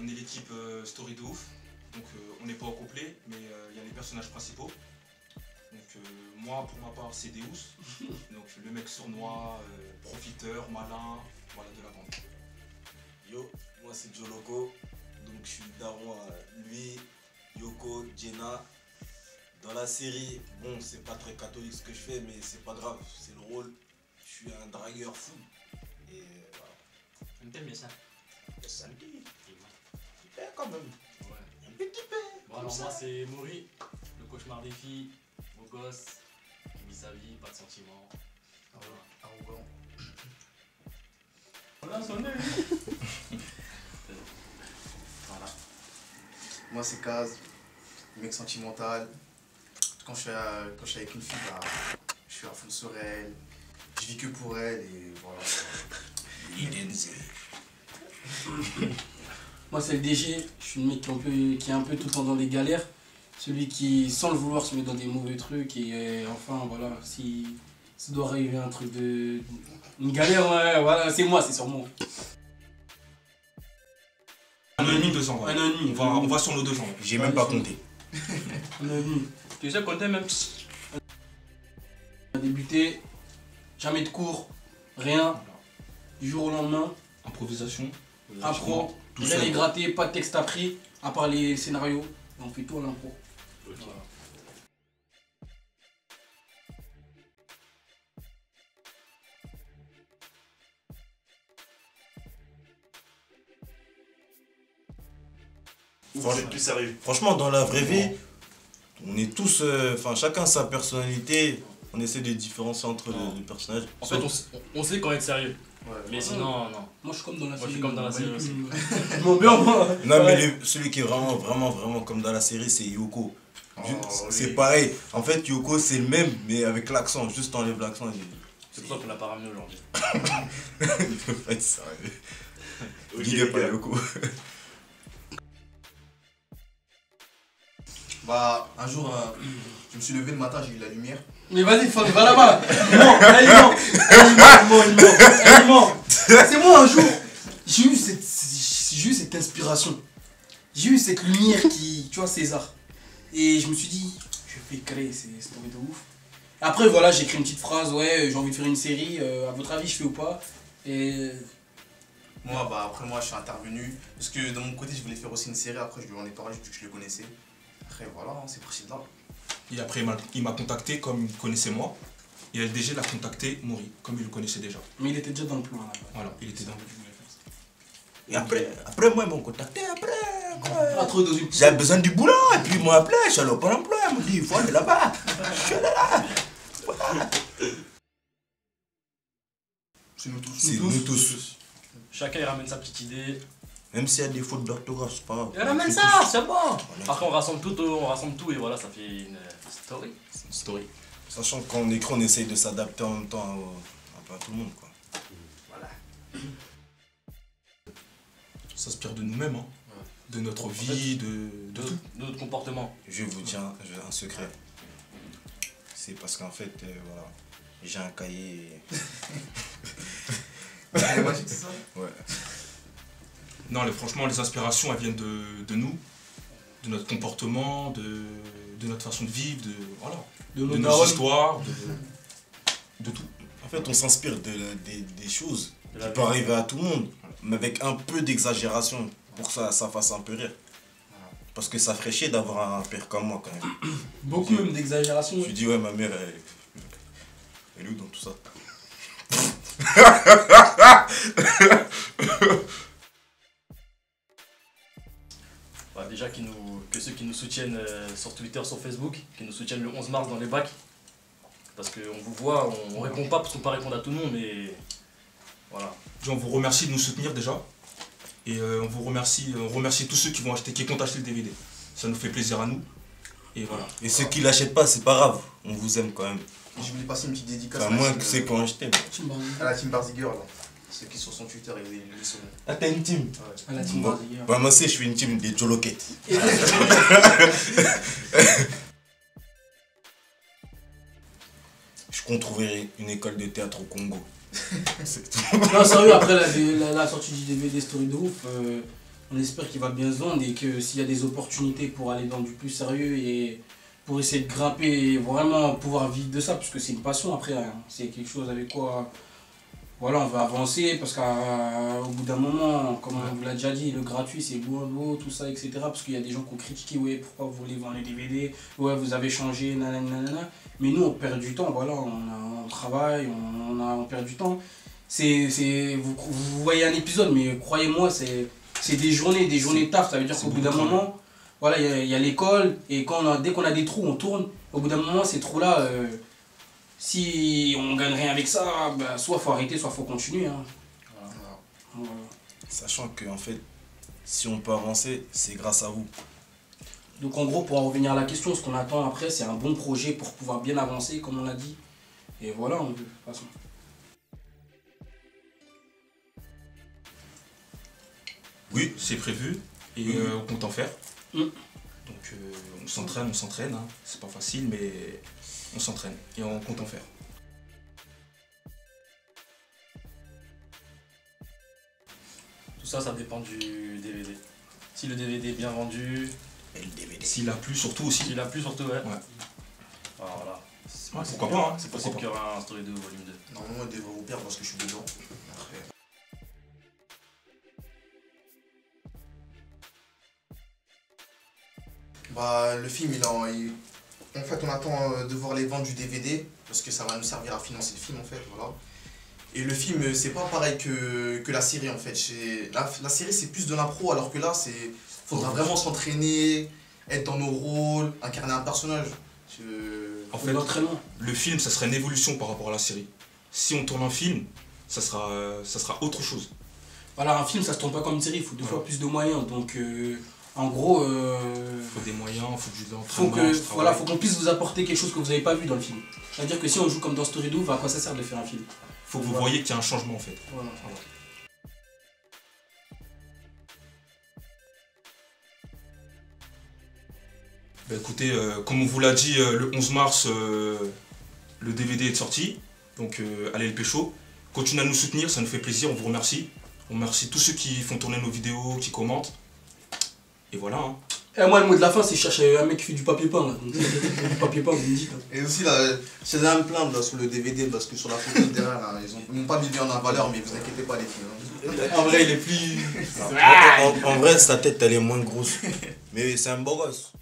On est l'équipe Story de ouf. Donc on n'est pas au complet, mais il y a les personnages principaux. Donc moi pour ma part c'est Deus, donc le mec sournois, profiteur, malin, voilà de la bande. Yo, moi c'est Joe Loco, donc je suis le daron à lui, Yoko, Jenna. Dans la série, bon c'est pas très catholique ce que je fais, mais c'est pas grave, c'est le rôle. Je suis un dragueur fou. Et voilà. On t'aime bien ça. C'est un petit peu quand même. Ouais. Un petit peu. Bon alors moi c'est Maury, le cauchemar des filles, beau gosse, qui vit sa vie, pas de sentiments. Arrogant. Voilà, sonné. Voilà. Moi c'est Kaz, mec sentimental. Quand je suis avec une fille, bah, je suis à fond sur elle. Je vis que pour elle et voilà. Moi c'est le DG, je suis le mec qui est un peu tout le temps dans des galères. Celui qui, sans le vouloir, se met dans des mauvais trucs et enfin voilà, si ça doit arriver un truc de... Une galère, ouais, voilà, c'est moi, c'est sur moi. 1 an et demi, 2 ans. Ouais. 1 an et demi. On va sur nos 2 ans. J'ai même pas compté. 1 an et demi. Tu sais compter même. On a débuté, jamais de cours, rien, du jour au lendemain, Improvisation. impro, Tout rien seul. n'est gratté, pas de texte appris, à part les scénarios, on fait tout à l'impro. Okay. Voilà. Franchement, plus sérieux. Franchement, dans la vraie vie, on est tous, enfin chacun sa personnalité. On essaie de différencier entre les personnages. En fait on sait quand être sérieux. Ouais, Mais sinon non. Moi je suis comme dans la Moi, je série. suis comme dans la série aussi. Je m'en bien moi. Non mais celui qui est vraiment comme dans la série, c'est Yoko. C'est oui. pareil. En fait, Yoko c'est le même, mais avec l'accent. Juste enlève l'accent. C'est pour ça qu'on l'a pas ramené aujourd'hui. Il faut pas être sérieux. Ok, Big up les à gars. Yoko. Bah, un jour, je me suis levé le matin, j'ai eu la lumière. Mais vas-y, va là-bas. Il ment. C'est moi un jour, j'ai eu cette inspiration. J'ai eu cette lumière qui, tu vois, César. Et je me suis dit, je vais créer ces stories de ouf. Après, voilà, j'ai écrit une petite phrase, ouais, j'ai envie de faire une série, à votre avis, je fais ou pas? Et Moi, bah, après moi, je suis intervenu. Parce que de mon côté, je voulais faire aussi une série. Après, je lui en ai parlé, je le connaissais. Après, voilà, hein, c'est parti de là. Et après il m'a contacté comme il me connaissait moi. Et le DG l'a contacté, Maury, comme il le connaissait déjà. mais il était déjà dans le plan là. Voilà, il était dans le Et après moi, ils m'ont contacté. Pas trop dans une J'avais besoin du boulot. Et puis ils m'ont appelé. Je suis allé au Pôle emploi. Ils m'ont dit, il faut aller là-bas. Je suis allé là. Voilà. C'est nous tous. C'est nous tous. Chacun il ramène sa petite idée. Même s'il y a des fautes d'orthographe, c'est pas grave. Il ramène C'est ça, tous. c'est bon. Après on rassemble tout et voilà, ça fait une story. C'est une story. Sachant que quand on écrit, on essaye de s'adapter en même temps un peu à tout le monde, quoi. Voilà. Ça s'inspire de nous-mêmes, hein. De notre vie, de tout. De notre comportement. Je vous tiens un secret. C'est parce qu'en fait, voilà, j'ai un cahier. C'est magique, c'est ça? Ouais. Non, franchement, les inspirations, elles viennent de nous, de notre comportement, de notre façon de vivre, de nos darons. histoires, de tout. En fait, on s'inspire des choses De la qui vie. peuvent arriver à tout le monde, mais avec un peu d'exagération pour que ça fasse un peu rire. Parce que ça ferait chier d'avoir un père comme moi, quand même. Beaucoup même d'exagération. Je dis, ouais, ma mère, elle est où dans tout ça? Bah, déjà que ceux qui nous soutiennent sur Twitter, sur Facebook, qui nous soutiennent le 11 mars dans les bacs. Parce qu'on vous voit, on répond pas parce qu'on peut pas répondre à tout le monde, mais voilà. On vous remercie de nous soutenir déjà. Et on remercie tous ceux qui comptent acheter le DVD. Ça nous fait plaisir à nous. Et voilà. Et ceux qui l'achètent pas, c'est pas grave. On vous aime quand même. Et je voulais passer une petite dédicace Enfin, moins que ceux qui ont acheté. à la team Barziger, là. Ceux qui sont sur son Twitter, ils sont. Ah, t'as une team? À la team Bon. Barziger. Bah, moi aussi, je suis une team des Joloquettes. Je compte trouver une école de théâtre au Congo. C'est tout. Non, sérieux, après la sortie du DVD Story de ouf, On espère qu'il va bien se vendre et que s'il y a des opportunités pour aller dans du plus sérieux et pour essayer de grimper et vraiment pouvoir vivre de ça, parce que c'est une passion après, hein. C'est quelque chose avec quoi voilà, on va avancer parce qu'au bout d'un moment, comme on vous l'a déjà dit, le gratuit c'est beau, tout ça, etc. Parce qu'il y a des gens qui ont critiqué, ouais, pourquoi vous voulez vendre les DVD, ouais, vous avez changé, nanana. Mais nous on perd du temps, voilà, on travaille, on perd du temps. Vous voyez un épisode, mais croyez-moi, c'est des journées de taf. Ça veut dire qu'au bout d'un moment, voilà, il y a l'école, et dès qu'on a des trous, on tourne. Au bout d'un moment, ces trous-là, si on gagne rien avec ça, bah, soit faut arrêter, soit faut continuer. Hein. Voilà. Sachant que, en fait, si on peut avancer, c'est grâce à vous. Donc en gros, pour en revenir à la question, ce qu'on attend après, c'est un bon projet pour pouvoir bien avancer, comme on l'a dit. Et voilà, de toute façon. Oui, c'est prévu et on compte en faire. Mm. Donc on s'entraîne, hein. C'est pas facile mais on s'entraîne et on compte en faire. Tout ça, ça dépend du DVD. Si le DVD est bien vendu, Et le DVD. S'il a plu surtout aussi. s'il a plu surtout, ouais. Ouais. Voilà. Ouais, pourquoi pas, hein. C'est possible qu'il y aura un Story 2 volume 2. Normalement, il devrait vous perdre parce que je suis dedans. Après, bah, le film, en fait, on attend de voir les ventes du DVD parce que ça va nous servir à financer le film, en fait, voilà. Et le film, c'est pas pareil que la série, en fait. La série, c'est plus de l'impro, alors que là, faudra vraiment s'entraîner, être dans nos rôles, incarner un personnage. En fait, l'entraînement. le film, ça serait une évolution par rapport à la série. Si on tourne un film, ça sera autre chose. Voilà, un film, ça se tourne pas comme une série, il faut deux fois plus de moyens. Donc, en gros, Il faut des moyens, il faut de l'entraînement. faut qu'on puisse vous apporter quelque chose que vous n'avez pas vu dans le film. C'est-à-dire que si on joue comme dans Story 2, à quoi ça sert de faire un film? Faut que vous voyez qu'il y a un changement en fait. Voilà. Bah, écoutez, comme on vous l'a dit, le 11 mars, le DVD est sorti. Donc allez le pécho. Continuez à nous soutenir, ça nous fait plaisir, on vous remercie. On remercie tous ceux qui font tourner nos vidéos, qui commentent. Et voilà. Hein. Et moi, le mot de la fin, c'est chercher un mec qui fait du papier peint. Là. Donc, du papier peint, vous me dites. Hein. Et aussi, là, je suis à me plaindre là, sur le DVD parce que sur la photo derrière, là, ils n'ont pas mis bien en valeur, mais vous inquiétez pas, les filles. Hein. En vrai, il est plus. En vrai, sa tête, elle est moins grosse. Mais c'est un beau gosse.